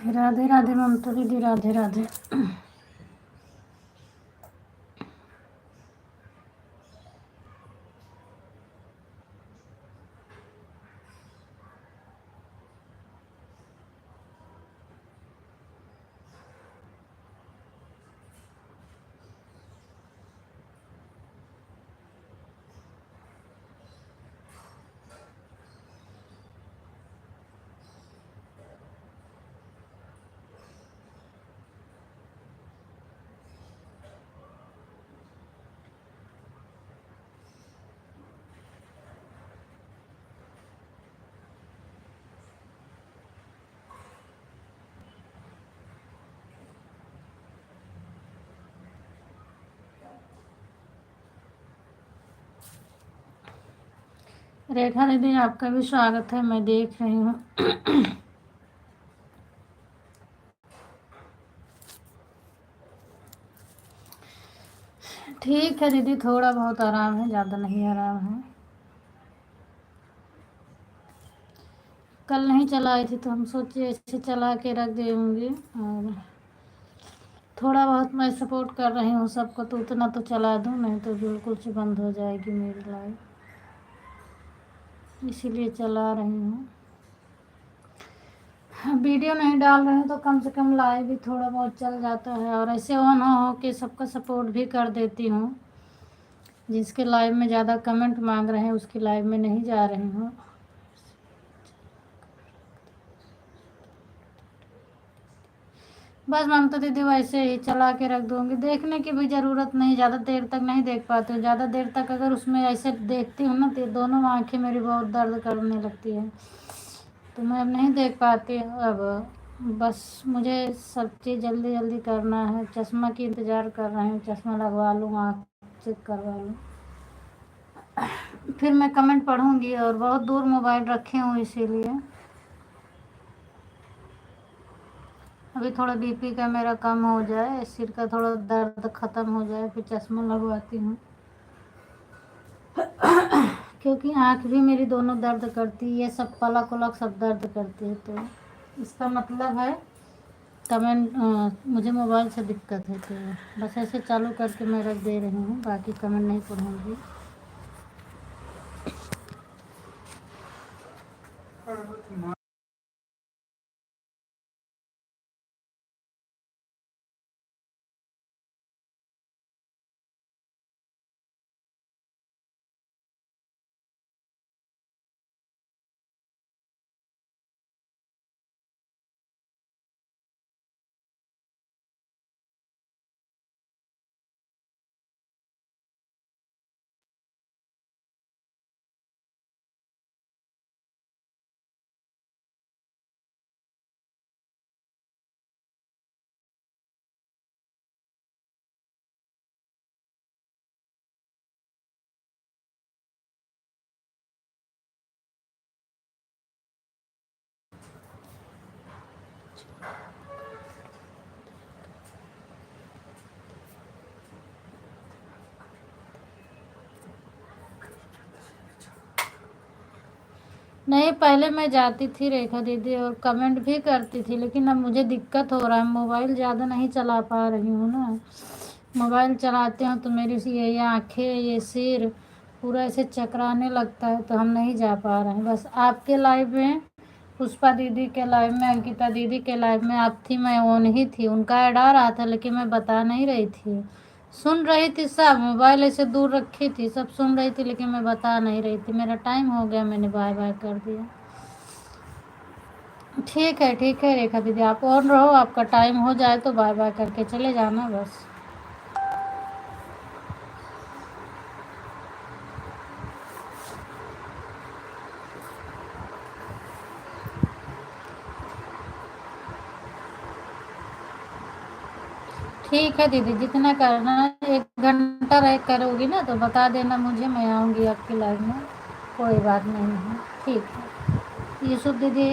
राधे राधे ममता दीदी, राधे राधे। रेखा दीदी आपका भी स्वागत है, मैं देख रही हूँ। ठीक है दीदी, थोड़ा बहुत आराम है, ज़्यादा नहीं आराम है। कल नहीं चलाई थी तो हम सोचे ऐसे चला के रख देंगे, और थोड़ा बहुत मैं सपोर्ट कर रही हूँ सबको, तो उतना तो चला दूँ, नहीं तो बिल्कुल से बंद हो जाएगी मेरी लाइफ, इसीलिए चला रही हूँ। वीडियो नहीं डाल रहे हैं तो कम से कम लाइव भी थोड़ा बहुत चल जाता है, और ऐसे ऑन हो के सबका सपोर्ट भी कर देती हूँ। जिसके लाइव में ज़्यादा कमेंट मांग रहे हैं उसकी लाइव में नहीं जा रही हूँ। बस ममता दीदी वैसे ही चला के रख दूँगी, देखने की भी ज़रूरत नहीं, ज़्यादा देर तक नहीं देख पाती हूँ। ज़्यादा देर तक अगर उसमें ऐसे देखती हूँ ना तो दोनों आँखें मेरी बहुत दर्द करने लगती है, तो मैं अब नहीं देख पाती हूँ। अब बस मुझे सब चीज़ जल्दी जल्दी करना है, चश्मा की इंतज़ार कर रही हूँ, चश्मा लगवा लूँ, आँख चेक करवा लूँ, फिर मैं कमेंट पढ़ूँगी। और बहुत दूर मोबाइल रखे हूँ इसीलिए। अभी थोड़ा बीपी का मेरा कम हो जाए, सिर का थोड़ा दर्द ख़त्म हो जाए, फिर चश्मा लगवाती हूँ। क्योंकि आँख भी मेरी दोनों दर्द करती है, ये सब पलक उलक सब दर्द करती है, तो इसका मतलब है कमेंट मुझे मोबाइल से दिक्कत है। तो बस ऐसे चालू करके मैं रख दे रही हूँ, बाकी कमेंट नहीं पढ़ूँगी। नहीं, पहले मैं जाती थी रेखा दीदी और कमेंट भी करती थी, लेकिन अब मुझे दिक्कत हो रहा है, मोबाइल ज़्यादा नहीं चला पा रही हूँ ना। मोबाइल चलाते हैं तो मेरी ये आँखें, ये सिर पूरा ऐसे चकराने लगता है, तो हम नहीं जा पा रहे हैं। बस आपके लाइव में, पुष्पा दीदी के लाइव में, अंकिता दीदी के लाइव में आप थी, मैं ऑन ही थी, उनका ऐड आ रहा था लेकिन मैं बता नहीं रही थी, सुन रही थी सब, मोबाइल ऐसे दूर रखी थी, सब सुन रही थी लेकिन मैं बता नहीं रही थी। मेरा टाइम हो गया, मैंने बाय बाय कर दिया। ठीक है रेखा दीदी, आप ऑन रहो, आपका टाइम हो जाए तो बाय बाय करके चले जाना बस। ठीक है दीदी, जितना करना है, 1 घंटा रह करोगी ना तो बता देना मुझे, मैं आऊँगी आपकी लाइव में, कोई बात नहीं है। ठीक है यूसुफ दीदी,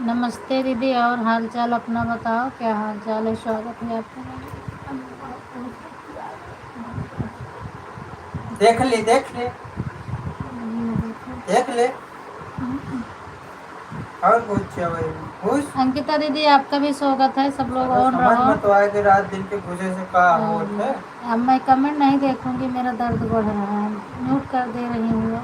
नमस्ते दीदी, और हाल चाल अपना बताओ, क्या हाल चाल है, स्वागत है आपका। देख ले देख ले देख ले और कुछ भाई खुश। अंकिता दीदी आपका भी स्वागत है, सब लोग साला ऑन समझ रहो। में तो आए कि रात दिन के घुसे से का होत है। अब मैं कमेंट नहीं देखूंगी, मेरा दर्द बढ़ रहा है, म्यूट कर दे रही हूँ।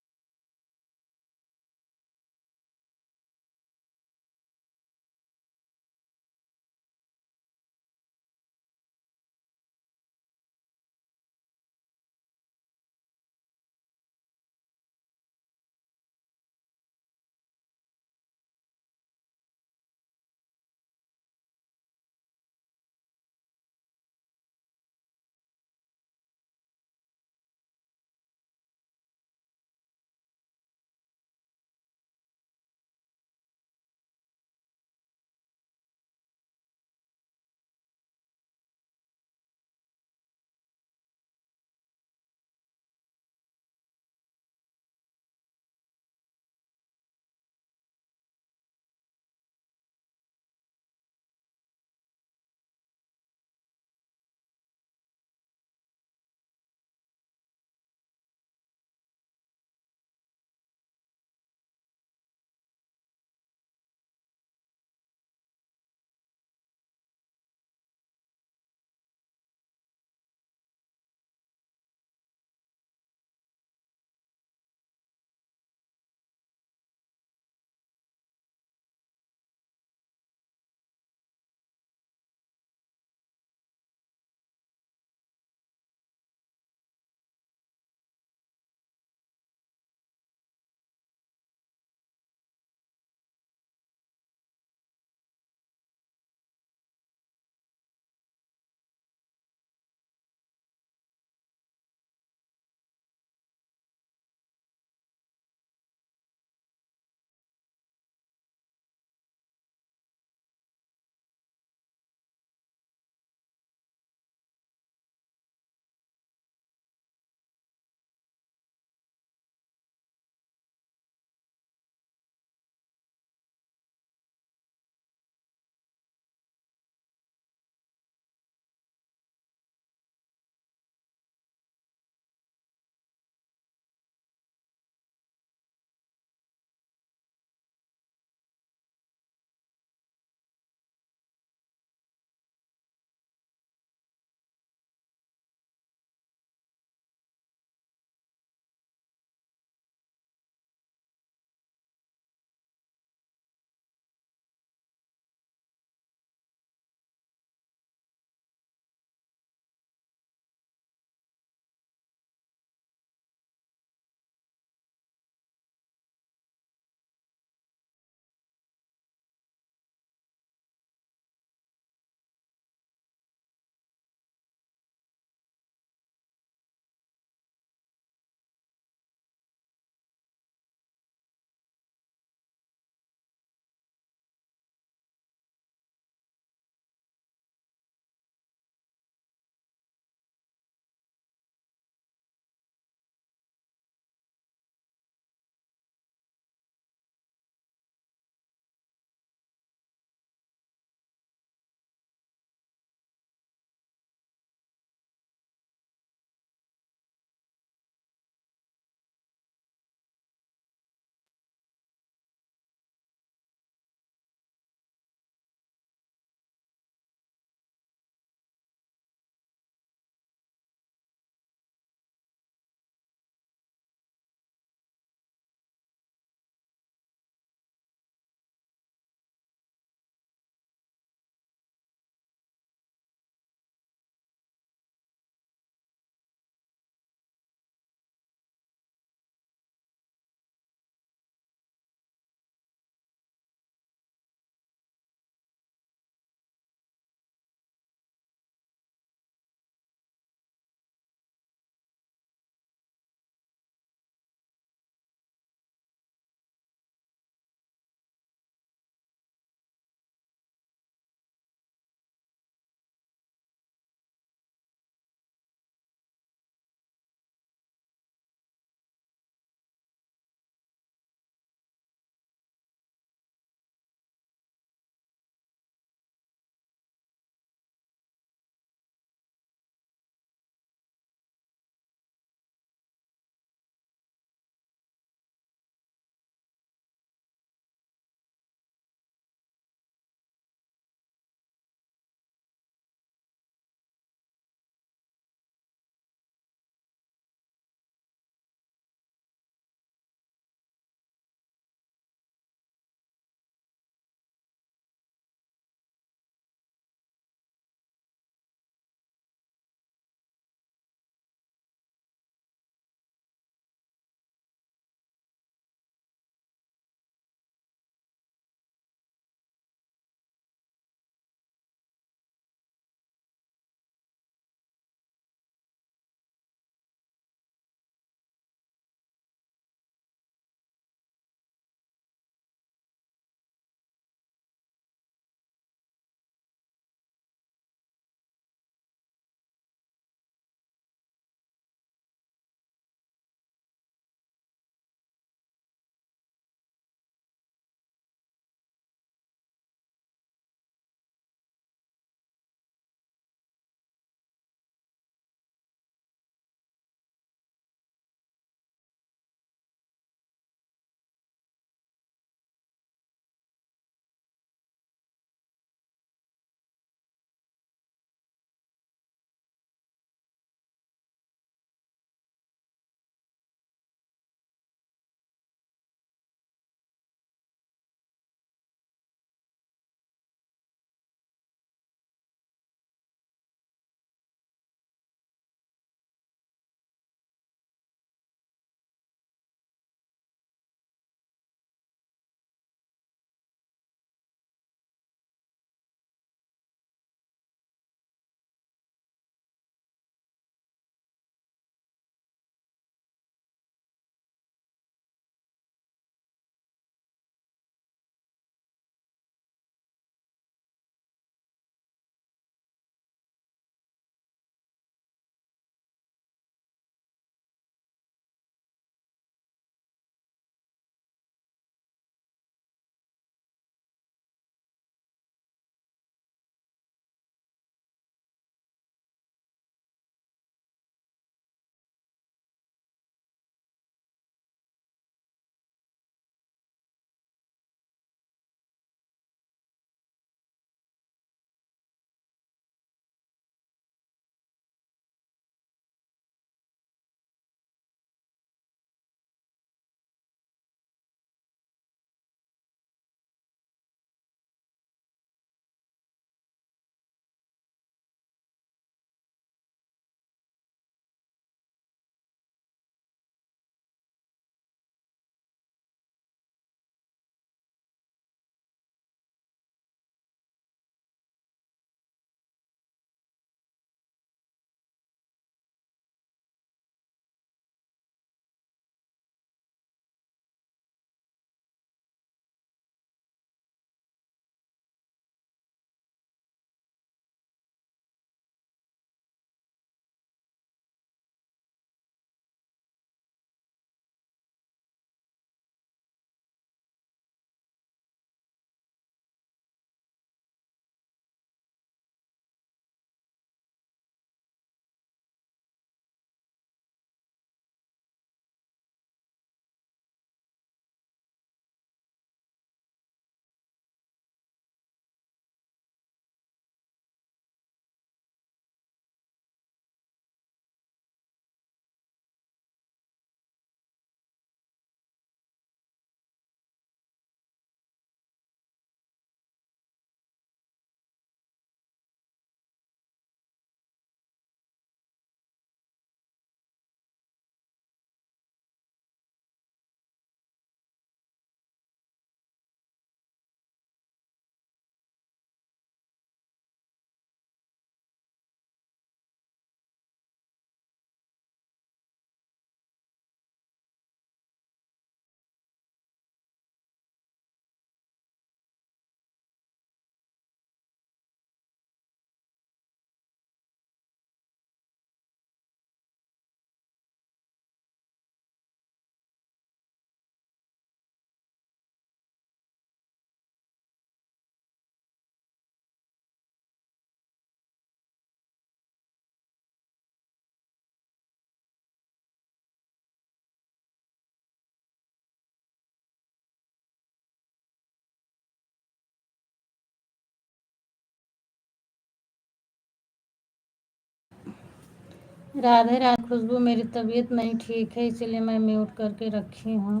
राधे राधे खुशबू, मेरी तबीयत नहीं ठीक है इसीलिए मैं म्यूट करके रखी हूँ।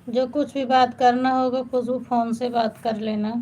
जो कुछ भी बात करना होगा खुशबू फ़ोन से बात कर लेना।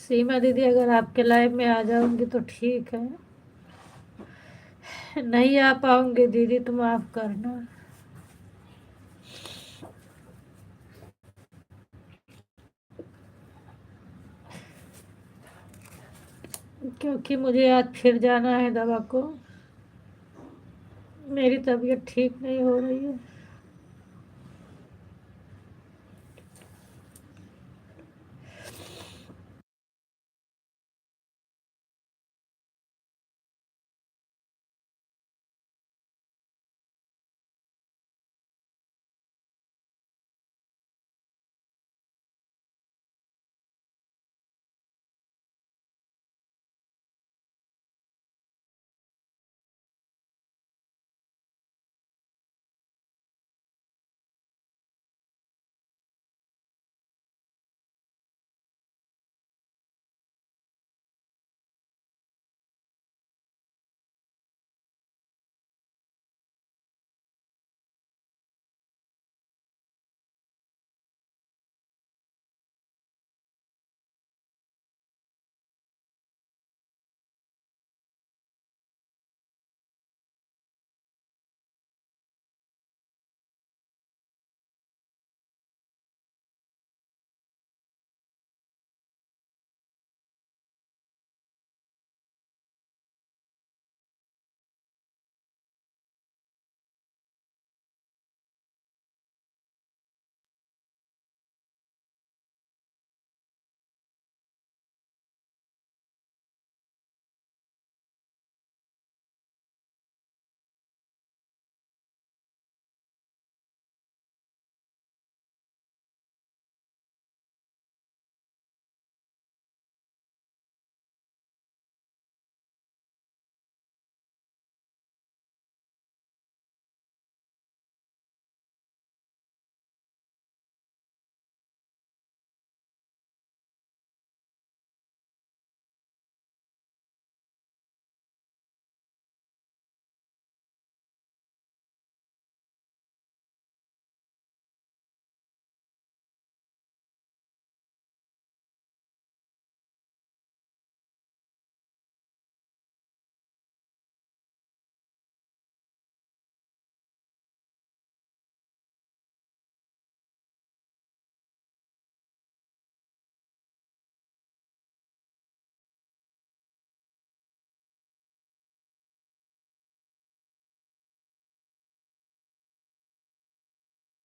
सीमा दीदी अगर आपके लाइव में आ जाऊंगी तो ठीक है, नहीं आ पाऊंगी दीदी तो माफ करना। क्योंकि मुझे आज फिर जाना है दवा को, मेरी तबीयत ठीक नहीं हो रही है।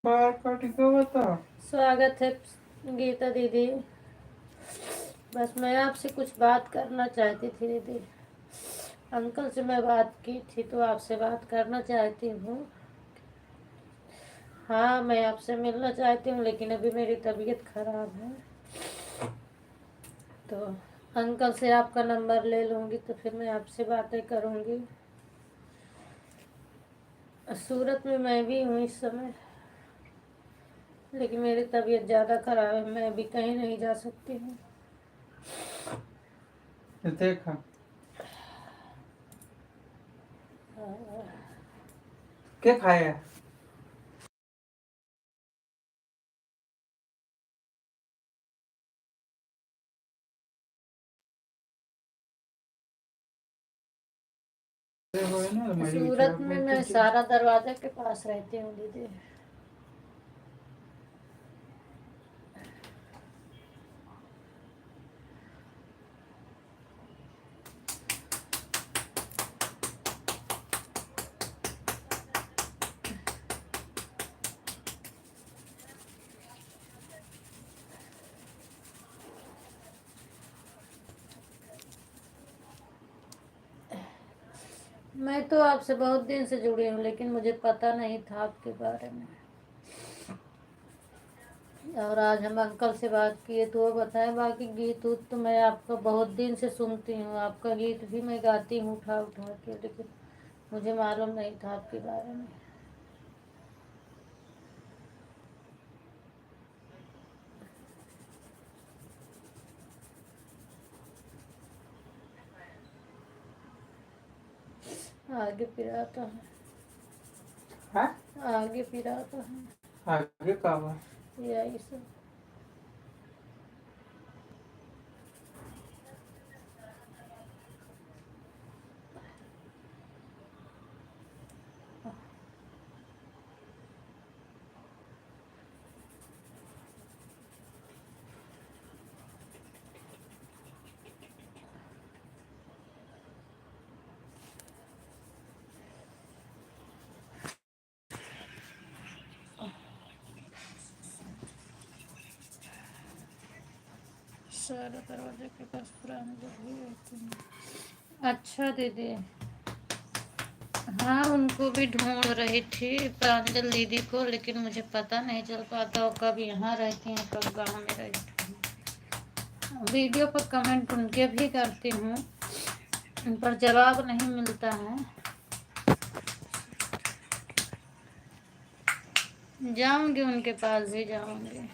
बाहर का टिका बता। स्वागत है गीता दीदी। बस मैं आपसे कुछ बात करना चाहती थी दीदी। अंकल से मैं बात की थी तो आपसे बात करना चाहती हूँ। हाँ, मैं आपसे मिलना चाहती हूँ लेकिन अभी मेरी तबीयत खराब है, तो अंकल से आपका नंबर ले लूँगी तो फिर मैं आपसे बातें करूँगी। सूरत में मैं भी हूँ इस समय, लेकिन मेरी तबीयत ज़्यादा खराब है, मैं अभी कहीं नहीं जा सकती हूँ। देखा क्या खाया? सूरत में मैं सारा दरवाजा के पास रहती हूँ दीदी। मैं तो आपसे बहुत दिन से जुड़ी हूँ लेकिन मुझे पता नहीं था आपके बारे में, और आज हम अंकल से बात किए तो वो बताए। बाकी गीत उत तो मैं आपका बहुत दिन से सुनती हूँ, आपका गीत भी मैं गाती हूँ उठा उठा के, लेकिन मुझे मालूम नहीं था आपके बारे में। आगे फिर आता है, हाँ? आगे फिर आता है, आगे का हुआ? यही सब। सारा दरवाजे के पास पुराने लोग भी रहते हैं। अच्छा दीदी, हाँ उनको भी ढूंढ रही थी प्रांजल दीदी को, लेकिन मुझे पता नहीं चल पाता वो कब यहाँ रहती हैं कब गाँव में रहती हैं। वीडियो पर कमेंट उनके भी करती हूँ, उन पर जवाब नहीं मिलता है। जाऊंगी उनके पास भी जाऊंगी।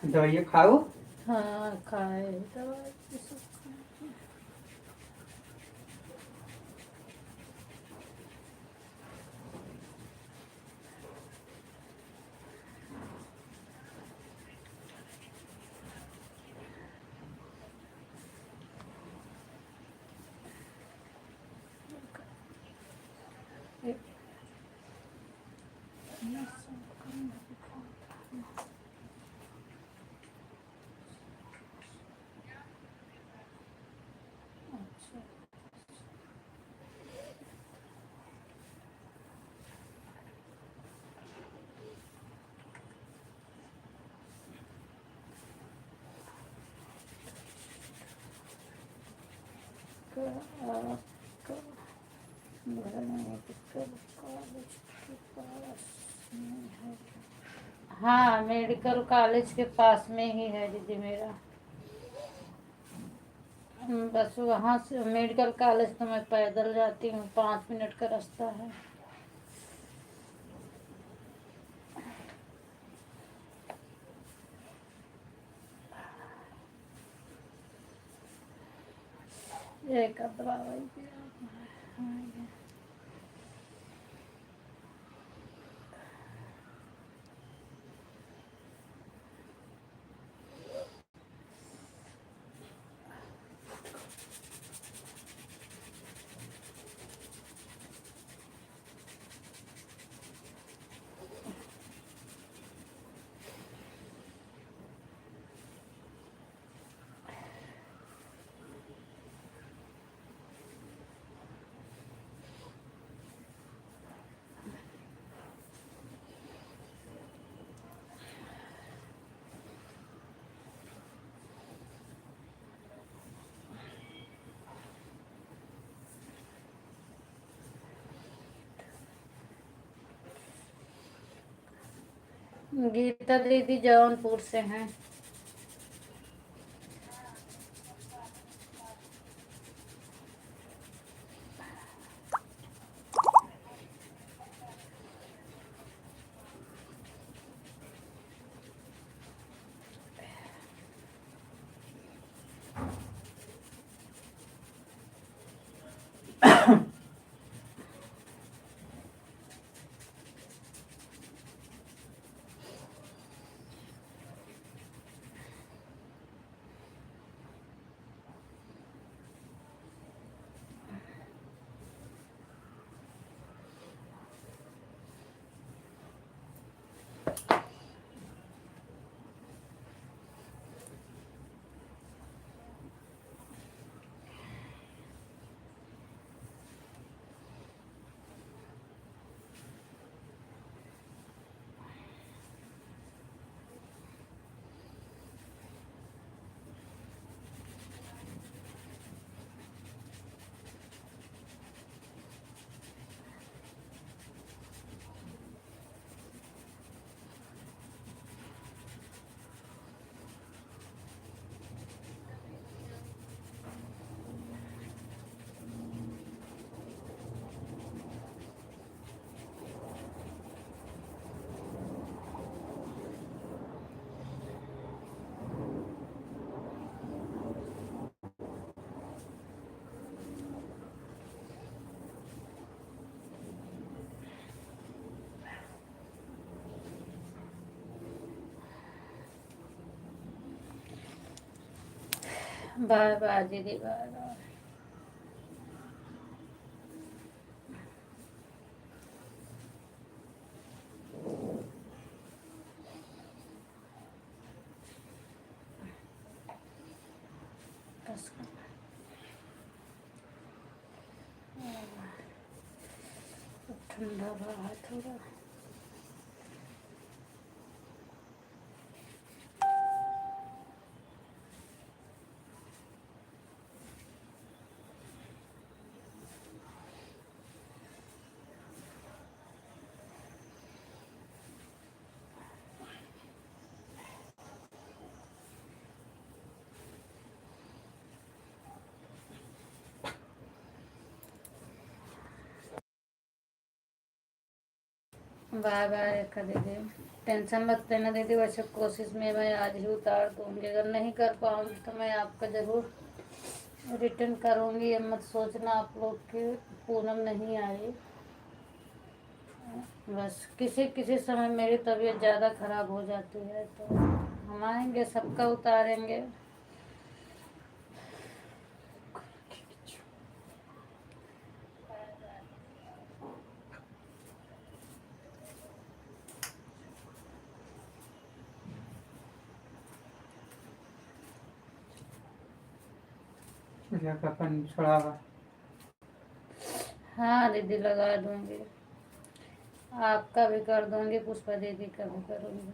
दवाइयाँ खाओ। हाँ खाए दवाई तो सब खाए। अच्छा आपका घर मेडिकल कॉलेज के पास में है? हाँ मेडिकल कॉलेज के पास में ही है दीदी मेरा। बस वहाँ से मेडिकल कॉलेज तो मैं पैदल जाती हूँ, 5 मिनट का रास्ता है। एक दवाई भी गीता दीदी जौनपुर से हैं। बाय बाय दीदी, बाय बाय। बस ठंडा रहा थोड़ा। बाय बाय रेखा दीदी, टेंशन मत लेना दीदी। वैसे कोशिश में मैं आज ही उतार दूंगी, अगर नहीं कर पाऊंगी तो मैं आपका ज़रूर रिटर्न करूंगी। ये मत सोचना आप लोग कि पूनम नहीं आई। बस किसी किसी समय मेरी तबीयत ज़्यादा ख़राब हो जाती है, तो हम आएंगे, सबका उतारेंगे। पूजा का पानी छोड़ावा। हाँ दीदी लगा दूंगी, आपका भी कर दूंगी, पुष्पा दीदी का भी करूंगी।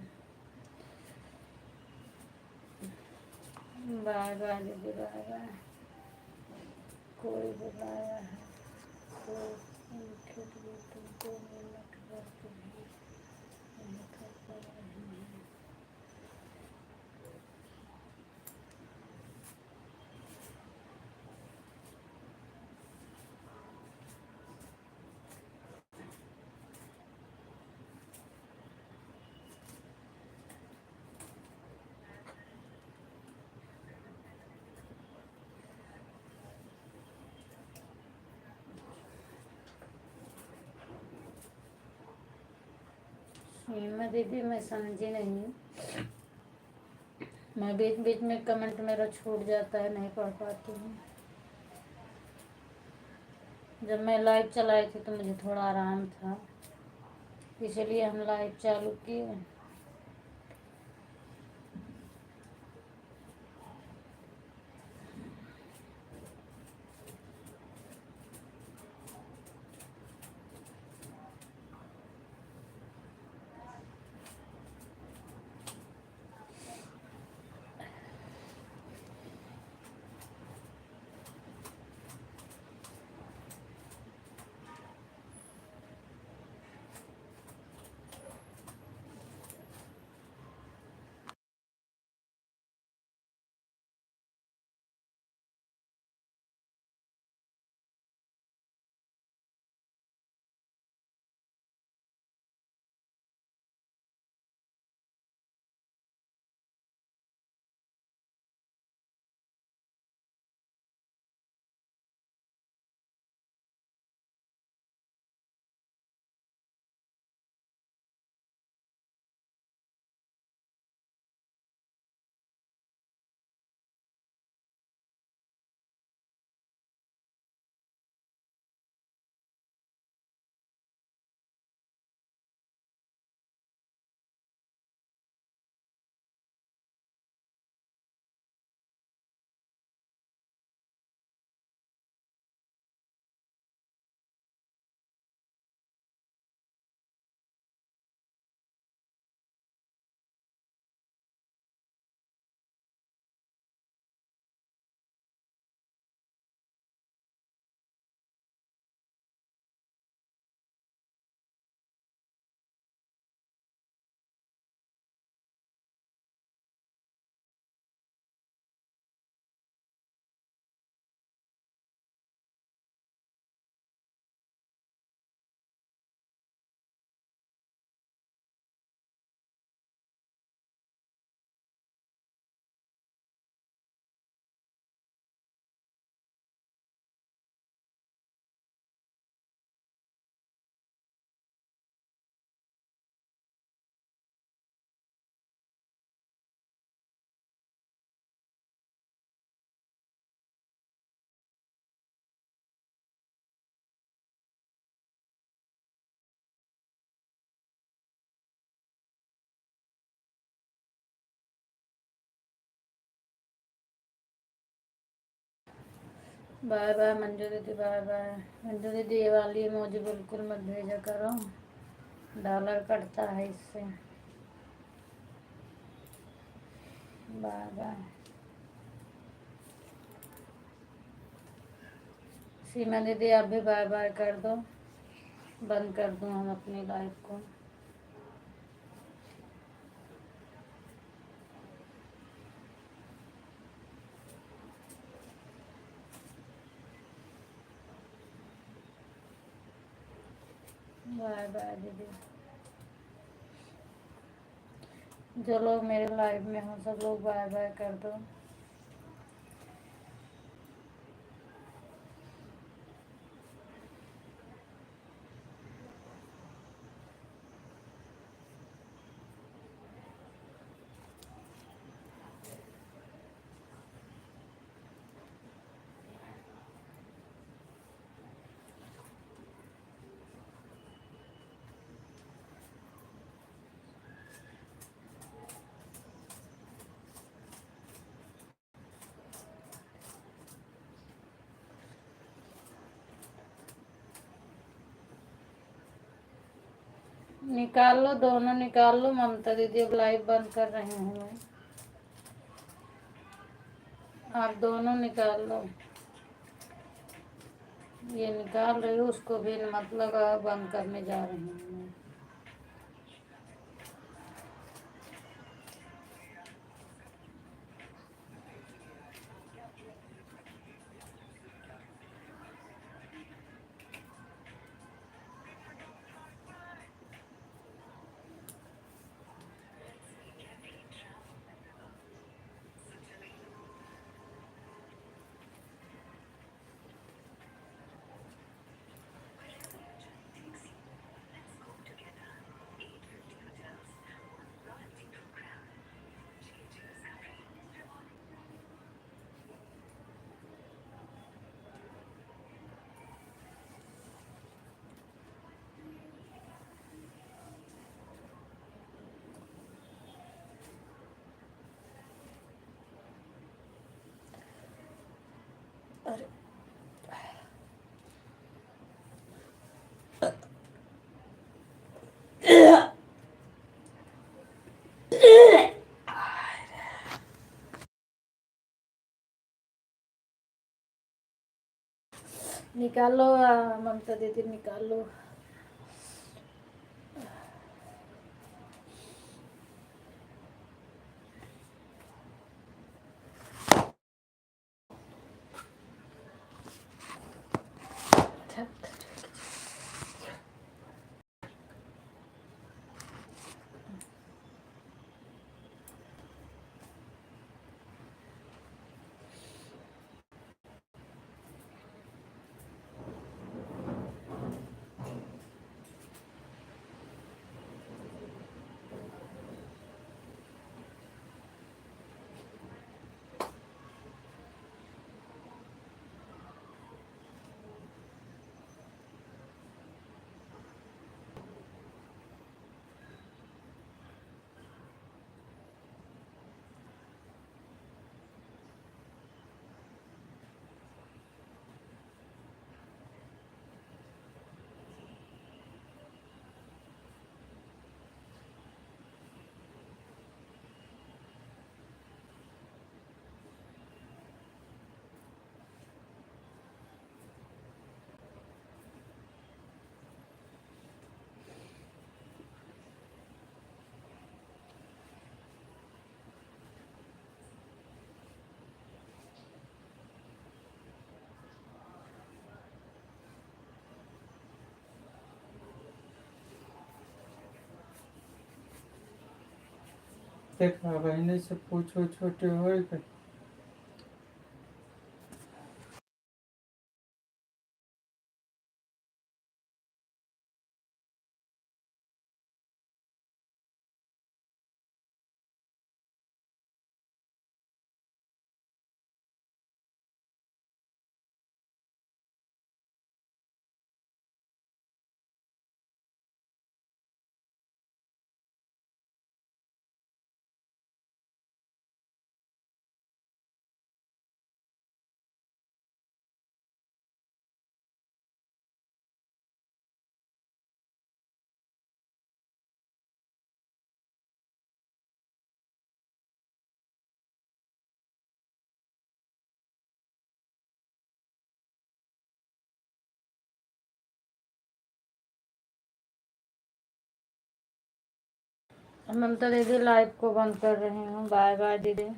बाय बाय दीदी, बाय बाय। कोई बुलाया है तो खेत में तुमको मिलत वक्त भी नहीं कर पा रही हैं। सीमा दीदी मैं समझी नहीं, मैं बीच बीच में कमेंट मेरा छूट जाता है, नहीं पढ़ पाती हूँ। जब मैं लाइव चलाई थी तो मुझे थोड़ा आराम था, इसलिए हम लाइव चालू किए। बाय बाय मंजू दीदी, बाय बाय मंजू दीदी। ये वाली इमोजी बिल्कुल मत भेजा करो, डॉलर कटता है इससे। Bye bye. सीमा दीदी आप भी बाय बाय कर दो, बंद कर दूँ हम अपनी लाइव को। बाय बाय दीदी। जो लोग मेरे लाइव में हो सब लोग बाय बाय कर दो। निकाल लो, दोनों निकाल लो। ममता दीदी अब लाइव बंद कर रही हूँ मैं, आप दोनों निकाल लो। ये निकाल रही हूँ, उसको भी मतलब बंद करने जा रही हूँ मैं। अरे निकालो ममता दीदी, निकालो। देखा बहने से पूछो छोटे हो ममता दीदी लाइव को बंद कर रही हूँ। बाय बाय दीदी।